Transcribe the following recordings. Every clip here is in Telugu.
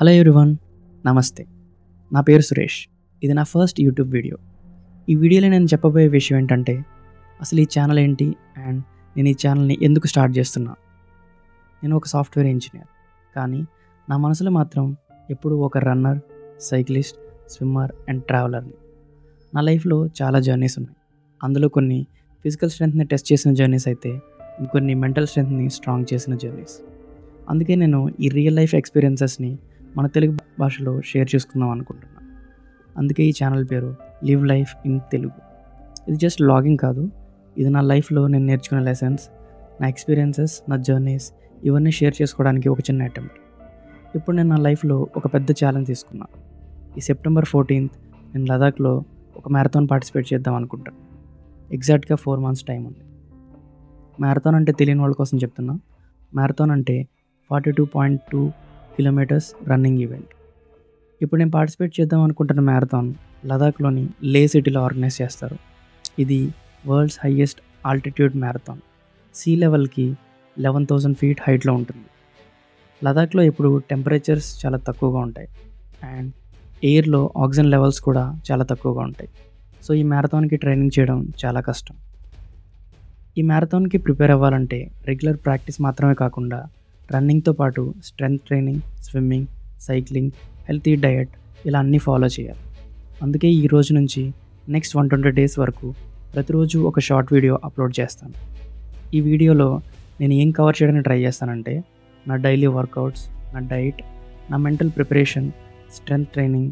హలో ఎవ్రీవన్, నమస్తే. నా పేరు సురేష్. ఇది నా ఫస్ట్ యూట్యూబ్ వీడియో. ఈ వీడియోలో నేను చెప్పబోయే విషయం ఏంటంటే, అసలు ఈ ఛానల్ ఏంటి అండ్ నేను ఈ ఛానల్ని ఎందుకు స్టార్ట్ చేస్తున్నా. నేను ఒక సాఫ్ట్వేర్ ఇంజనీర్, కానీ నా మనసులో మాత్రం ఎప్పుడూ ఒక రన్నర్, సైక్లిస్ట్, స్విమ్మర్ అండ్ ట్రావెలర్ని. నా లైఫ్లో చాలా జర్నీస్ ఉన్నాయి. అందులో కొన్ని ఫిజికల్ స్ట్రెంగ్త్ని టెస్ట్ చేసిన జర్నీస్ అయితే, ఇంకొన్ని మెంటల్ స్ట్రెంగ్త్ని స్ట్రాంగ్ చేసిన జర్నీస్. అందుకే నేను ఈ రియల్ లైఫ్ ఎక్స్పీరియన్సెస్ని మన తెలుగు భాషలో షేర్ చేసుకుందాం అనుకుంటున్నాను. అందుకే ఈ ఛానల్ పేరు లివ్ లైఫ్ ఇన్ తెలుగు. ఇది జస్ట్ లాగింగ్ కాదు, ఇది నా లైఫ్లో నేను నేర్చుకునే లెసన్స్, నా ఎక్స్పీరియన్సెస్, నా జర్నీస్ ఇవన్నీ షేర్ చేసుకోవడానికి ఒక చిన్న అటెంప్ట్. ఇప్పుడు నేను నా లైఫ్లో ఒక పెద్ద ఛాలెంజ్ తీసుకున్నాను. ఈ సెప్టెంబర్ 14th నేను లదాఖ్లో ఒక మ్యారథాన్ పార్టిసిపేట్ చేద్దాం అనుకుంటాను. ఎగ్జాక్ట్గా 4 months టైం ఉంది. మ్యారథాన్ అంటే తెలియని వాళ్ళ కోసం చెప్తున్నా. మ్యారథాన్ అంటే 42.2 kilometers రన్నింగ్ ఈవెంట్. ఇప్పుడు నేను పార్టిసిపేట్ చేద్దాం అనుకుంటున్న మ్యారథాన్ లదాఖ్లోని లే సిటీలో ఆర్గనైజ్ చేస్తారు. ఇది world's highest altitude marathon. Sea లెవెల్కి 11,000 feet హైట్లో ఉంటుంది. లదాఖ్లో ఇప్పుడు టెంపరేచర్స్ చాలా తక్కువగా ఉంటాయి అండ్ ఎయిర్లో ఆక్సిజన్ లెవెల్స్ కూడా చాలా తక్కువగా ఉంటాయి. సో ఈ మ్యారథాన్కి ట్రైనింగ్ చేయడం చాలా కష్టం. ఈ మ్యారథాన్కి ప్రిపేర్ అవ్వాలంటే రెగ్యులర్ ప్రాక్టీస్ మాత్రమే కాకుండా రన్నింగ్తో పాటు strength training, swimming, cycling, healthy diet ఇలా అన్నీ ఫాలో చేయాలి. అందుకే ఈ రోజు నుంచి నెక్స్ట్ 120 days వరకు ప్రతిరోజు ఒక షార్ట్ వీడియో అప్లోడ్ చేస్తాను. ఈ వీడియోలో నేను ఏం కవర్ చేయడానికి ట్రై చేస్తానంటే, నా డైలీ వర్కౌట్స్, నా డైట్, నా mental preparation, strength training,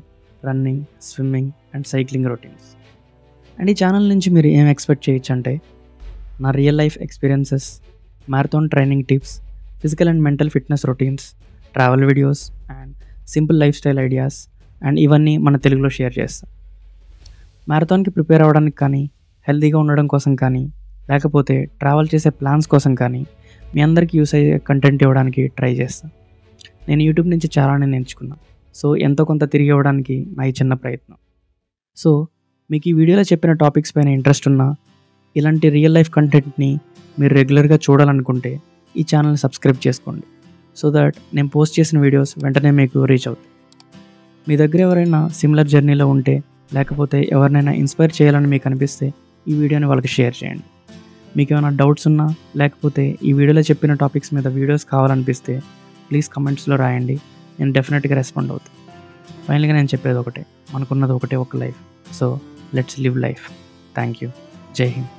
running, swimming and cycling routines. And ఈ ఛానల్ నుంచి మీరు ఏం ఎక్స్పెక్ట్ చేయొచ్చు అంటే, నా real life experiences, marathon training tips, physical and mental fitness routines, travel videos and simple life style ideas and ఇవన్నీ మన తెలుగులో షేర్ చేస్తాం. మ్యారథాన్కి ప్రిపేర్ అవ్వడానికి కానీ, హెల్తీగా ఉండడం కోసం కానీ, లేకపోతే ట్రావెల్ చేసే ప్లాన్స్ కోసం కానీ మీ అందరికీ యూస్ అయ్యే కంటెంట్ ఇవ్వడానికి ట్రై చేస్తాను. నేను యూట్యూబ్ నుంచి చాలానే నేర్చుకున్నాను. సో ఎంతో కొంత తిరిగి ఇవ్వడానికి నా ఈ చిన్న ప్రయత్నం. సో మీకు ఈ వీడియోలో చెప్పిన టాపిక్స్ పైన ఇంట్రెస్ట్ ఉన్నా, ఇలాంటి రియల్ లైఫ్ కంటెంట్ని మీరు రెగ్యులర్గా చూడాలనుకుంటే ఈ ఛానల్ని సబ్స్క్రైబ్ చేసుకోండి. సో దట్ నేను పోస్ట్ చేసిన వీడియోస్ వెంటనే మీకు రీచ్ అవుతాయి. మీ దగ్గర ఎవరైనా సిమిలర్ జర్నీలో ఉంటే, లేకపోతే ఎవరినైనా ఇన్స్పైర్ చేయాలని మీకు అనిపిస్తే ఈ వీడియోని వాళ్ళకి షేర్ చేయండి. మీకు ఏమైనా డౌట్స్ ఉన్నా, లేకపోతే ఈ వీడియోలో చెప్పిన టాపిక్స్ మీద వీడియోస్ కావాలనిపిస్తే ప్లీజ్ కమెంట్స్లో రాయండి. నేను డెఫినెట్గా రెస్పాండ్ అవుతాను. ఫైనల్గా నేను చెప్పేది ఒకటే, మనకున్నది ఒకటే ఒక life. So let's live life. Thank you. జై హింద్.